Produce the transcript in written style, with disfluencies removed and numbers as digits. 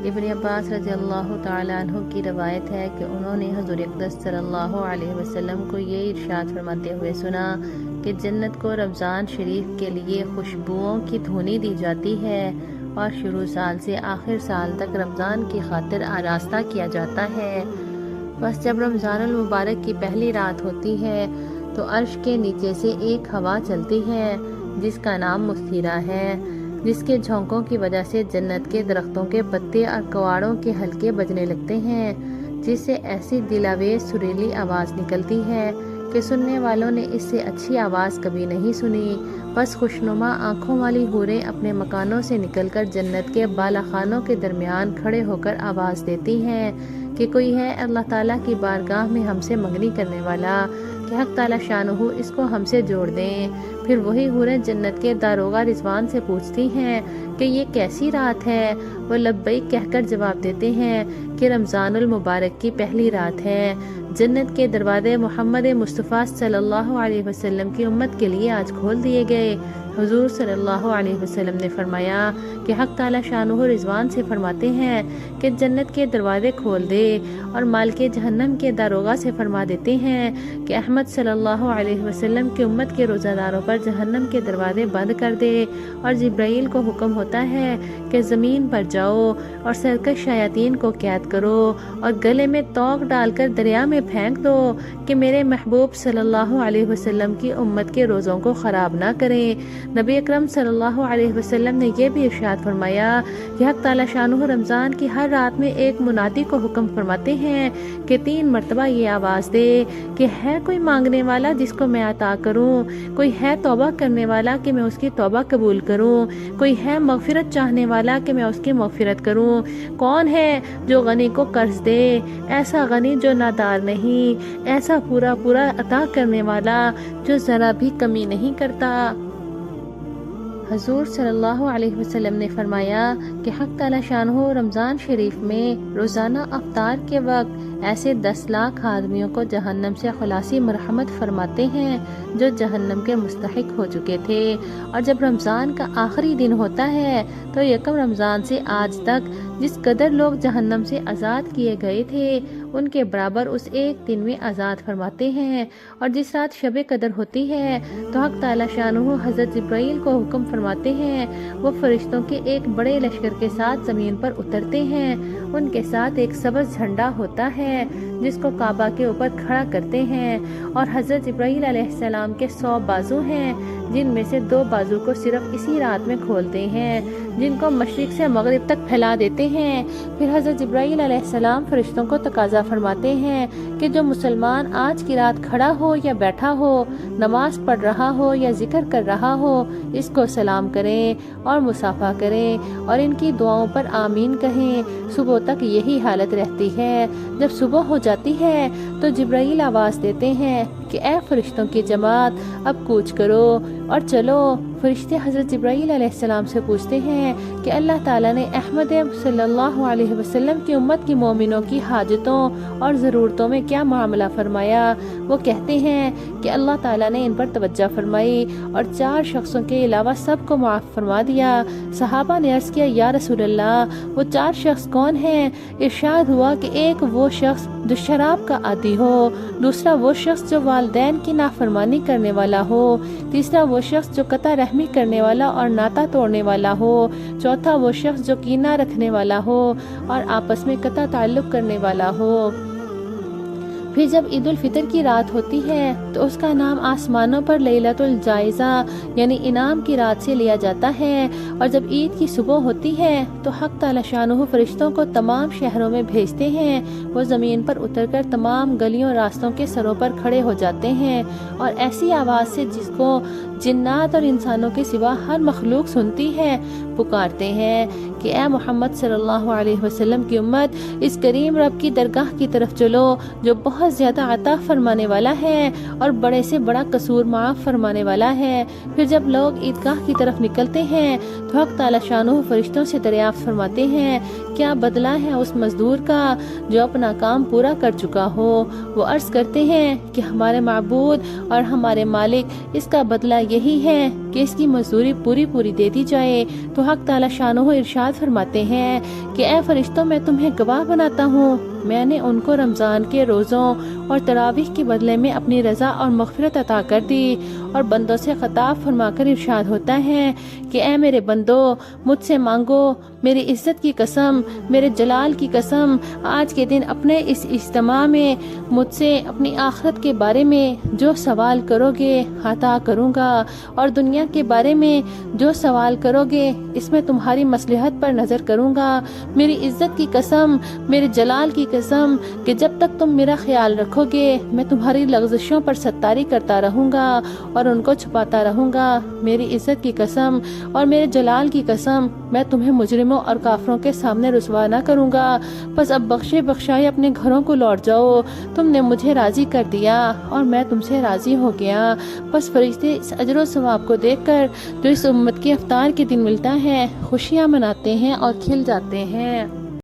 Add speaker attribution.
Speaker 1: ابن عباس رضی اللہ تعالیٰ عنہ کی روایت ہے کہ انہوں نے حضور اقدس صلی اللہ علیہ وسلم کو یہ ارشاد فرماتے ہوئے سنا کہ جنت کو رمضان شریف کے لیے خوشبوؤں کی دھونی دی جاتی ہے اور شروع سال سے آخر سال تک رمضان کی خاطر آراستہ کیا جاتا ہے۔ بس جب رمضان المبارک کی پہلی رات ہوتی ہے تو عرش کے نیچے سے ایک ہوا چلتی ہے جس کا نام مستھیرہ ہے، جس کے جھونکوں کی وجہ سے جنت کے درختوں کے پتے اور کواڑوں کے حلقے بجنے لگتے ہیں، جس سے ایسی دلاویز سریلی آواز نکلتی ہے کہ سننے والوں نے اس سے اچھی آواز کبھی نہیں سنی۔ بس خوشنما آنکھوں والی حوریں اپنے مکانوں سے نکل کر جنت کے بالاخانوں کے درمیان کھڑے ہو کر آواز دیتی ہیں کہ کوئی ہے اللہ تعالیٰ کی بارگاہ میں ہم سے منگنی کرنے والا کہ حق تعالیٰ شانہ اس کو ہم سے جوڑ دیں۔ پھر وہی حوریں جنت کے داروغہ رضوان سے پوچھتی ہیں کہ یہ کیسی رات ہے؟ وہ لبیک کہہ کر جواب دیتے ہیں کہ رمضان المبارک کی پہلی رات ہے۔ جنت کے دروازے محمد مصطفیٰ صلی اللہ علیہ وسلم کی امت کے لیے آج کھول دیے گئے۔ حضور صلی اللہ علیہ وسلم نے فرمایا کہ حق تعالیٰ شانہ رضوان سے فرماتے ہیں کہ جنت کے دروازے کھول دے، اور مالک جہنم کے داروغہ سے فرما دیتے ہیں کہ احمد صلی اللہ علیہ وسلم کی امت کے روزہ داروں پر جہنم کے دروازے بند کر دے، اور جبرائیل کو حکم ہوتا ہے کہ زمین پر جاؤ اور سرکش شیاطین کو قید کرو اور گلے میں توق ڈال کر دریا میں پھینک دو کہ میرے محبوب صلی اللہ علیہ وسلم کی امت کے روزوں کو خراب نہ کریں۔ نبی اکرم صلی اللہ علیہ وسلم نے یہ بھی ارشاد فرمایا کہ حق تعالیٰ شانہ رمضان کی ہر رات میں ایک منادی کو حکم فرماتے ہیں کہ 3 مرتبہ یہ آواز دے کہ ہے کوئی مانگنے والا جس کو میں عطا کروں، کوئی ہے توبہ کرنے والا کہ میں اس کی توبہ قبول کروں، کوئی ہے مغفرت چاہنے والا کہ میں اس کی مغفرت کروں، کون ہے جو غنی کو قرض دے، ایسا غنی جو نادار نہیں، ایسا پورا پورا عطا کرنے والا جو ذرا بھی کمی نہیں کرتا۔ حضور صلی اللہ علیہ وسلم نے فرمایا کہ حق تعالیٰ شانہ رمضان شریف میں روزانہ افطار کے وقت ایسے 10 لاکھ آدمیوں کو جہنم سے خلاصی مرحمت فرماتے ہیں جو جہنم کے مستحق ہو چکے تھے، اور جب رمضان کا آخری دن ہوتا ہے تو یکم رمضان سے آج تک جس قدر لوگ جہنم سے آزاد کیے گئے تھے ان کے برابر اس ایک دن میں آزاد فرماتے ہیں۔ اور جس رات شب قدر ہوتی ہے تو حق تعالیٰ شانہ حضرت جبرائیل کو حکم فرماتے ہیں، وہ فرشتوں کے ایک بڑے لشکر کے ساتھ زمین پر اترتے ہیں، ان کے ساتھ ایک سبز جھنڈا ہوتا ہے جس کو کعبہ کے اوپر کھڑا کرتے ہیں، اور حضرت جبرائیل علیہ السلام کے 100 بازو ہیں جن میں سے 2 بازو کو صرف اسی رات میں کھولتے ہیں، جن کو مشرق سے مغرب تک پھیلا دیتے ہیں۔ پھر حضرت جبرائیل علیہ السلام فرشتوں کو تقاضا فرماتے ہیں کہ جو مسلمان آج کی رات کھڑا ہو یا بیٹھا ہو، نماز پڑھ رہا ہو یا ذکر کر رہا ہو، اس کو سلام کریں اور مصافحہ کریں اور ان کی دعاؤں پر آمین کہیں۔ صبح تک یہی حالت رہتی ہے۔ جب صبح ہو جاتی ہے تو جبرائیل آواز دیتے ہیں کہ اے فرشتوں کی جماعت اب کوچ کرو اور چلو۔ فرشتے حضرت جبرائیل علیہ السلام سے پوچھتے ہیں کہ اللہ تعالیٰ نے احمد صلی اللہ علیہ وسلم کی امت کی مومنوں کی حاجتوں اور ضرورتوں میں کیا معاملہ فرمایا؟ وہ کہتے ہیں کہ اللہ تعالیٰ نے ان پر توجہ فرمائی اور 4 شخصوں کے علاوہ سب کو معاف فرما دیا۔ صحابہ نے عرض کیا یا رسول اللہ وہ 4 شخص کون ہیں؟ ارشاد ہوا کہ ایک وہ شخص جو شراب کا عادی ہو، دوسرا وہ شخص جو والدین کی نافرمانی کرنے والا ہو، تیسرا وہ شخص جو قطع رحمی کرنے والا اور ناطہ توڑنے والا ہو، چوتھا وہ شخص جو کینہ رکھنے والا ہو اور آپس میں قطع تعلق کرنے والا ہو۔ پھر جب عید الفطر کی رات ہوتی ہے تو اس کا نام آسمانوں پر لیلۃ الجائزہ یعنی انعام کی رات سے لیا جاتا ہے، اور جب عید کی صبح ہوتی ہے تو حق تعالیٰ شانہ فرشتوں کو تمام شہروں میں بھیجتے ہیں، وہ زمین پر اتر کر تمام گلیوں راستوں کے سروں پر کھڑے ہو جاتے ہیں اور ایسی آواز سے جس کو جنات اور انسانوں کے سوا ہر مخلوق سنتی ہے پکارتے ہیں کہ اے محمد صلی اللہ علیہ وسلم کی امت، اس کریم رب کی درگاہ کی طرف چلو جو بہت زیادہ عطا فرمانے والا ہے اور بڑے سے بڑا قصور معاف فرمانے والا ہے۔ پھر جب لوگ عیدگاہ کی طرف نکلتے ہیں تو حق تعالیٰ شانہ فرشتوں سے دریافت فرماتے ہیں کیا بدلہ ہے اس مزدور کا جو اپنا کام پورا کر چکا ہو؟ وہ عرض کرتے ہیں کہ ہمارے معبود اور ہمارے مالک، اس کا بدلہ یہی ہے کہ کہ اس کی مزدوری پوری دے دی جائے۔ تو حق تعالی شانہ ارشاد فرماتے ہیں کہ اے فرشتوں میں تمہیں گواہ بناتا ہوں، میں نے ان کو رمضان کے روزوں اور تراویح کے بدلے میں اپنی رضا اور مغفرت عطا کر دی۔ اور بندوں سے خطاب فرما کر ارشاد ہوتا ہے کہ اے میرے بندو، مجھ سے مانگو، میری عزت کی قسم، میرے جلال کی قسم، آج کے دن اپنے اس اجتماع میں مجھ سے اپنی آخرت کے بارے میں جو سوال کرو گے عطا کروں گا، اور دنیا کے بارے میں جو سوال کرو گے اس میں تمہاری مصلحت پر نظر کروں گا۔ میری عزت کی قسم، میرے جلال کی قسم کہ جب تک تم میرا خیال رکھو گے میں تمہاری لغزشوں پر ستاری کرتا رہوں گا اور ان کو چھپاتا رہوں گا۔ میری عزت کی قسم اور میرے جلال کی قسم، میں تمہیں مجرموں اور کافروں کے سامنے رسوا نہ کروں گا۔ بس اب بخشے بخشائے اپنے گھروں کو لوٹ جاؤ، تم نے مجھے راضی کر دیا اور میں تم سے راضی ہو گیا۔ بس فرشتے اس اجر و ثواب کو دیکھ کر جو اس امت کے افطار کے دن ملتا ہے خوشیاں مناتے ہیں اور کھل جاتے ہیں۔